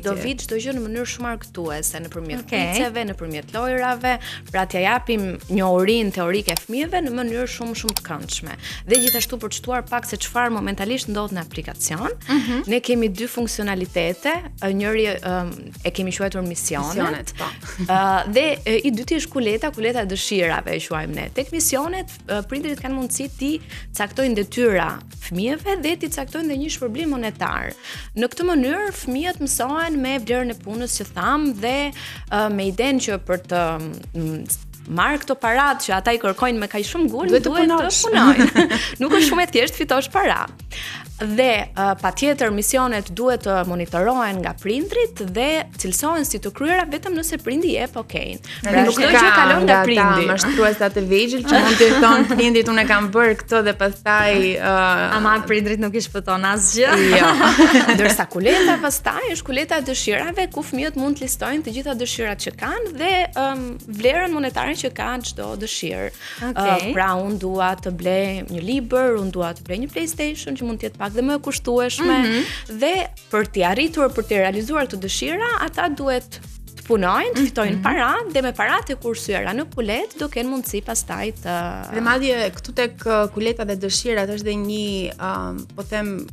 do vi çdo gjë në mënyrë shumë argëtuese, nëpërmjet quizeve, nëpërmjet lojrave, pra t'ja japim njohurinë teorike fëmijëve në mënyrë shumë të këndshme. Dhe gjithashtu për të shtuar pak se çfarë momentalisht ndodh në aplikacion, ne kemi dy funksionalitete, njëri e kemi quajtur misionet, dhe i dyti është kuleta e dëshirave, e quajmë ne. Tek misionet, prindërit kanë mundësi ti caktojnë detyra fëmijëve dhe ti caktojnë dhe një shpërblim monetar. Në këtë mënyrë fëmijët mësohen me vlerën e punës që tham dhe me idenë që për të marrë këto parat që ata i kërkojnë me kaq shumë gur, duhet të punojnë. Nuk është shumë e thjeshtë fitosh para. Dhe patjetër misionet duhet të monitorohen nga prindrit dhe cilësohen si të kryera vetëm nëse prindi jep okejn. Pra nuk çdo gjë kalon nga prindi. Mashtruesa të vegjël që mund të thonë prindit unë kam bërë këtë dhe pastaj ama prindrit nuk i shpëton asgjë. Jo. Ndërsa kuleta pastaj është kuleta e dëshirave ku fëmijët mund të listojnë të gjitha dëshirat që kanë dhe vlerën monetare që ka çdo dëshirë. Pra unë dua të blej një libër, unë dua të blej një PlayStation që mund të jetë dhe më e kushtueshme dhe për t'i arritur, për t'i realizuar këtë dëshira, ata duhet të punojnë, të fitojnë para dhe me paratë e kursyer në kulet do kenë mundësi pastaj të. Dhe madje këtu tek kuleta dhe dëshirat është dhe një, po them,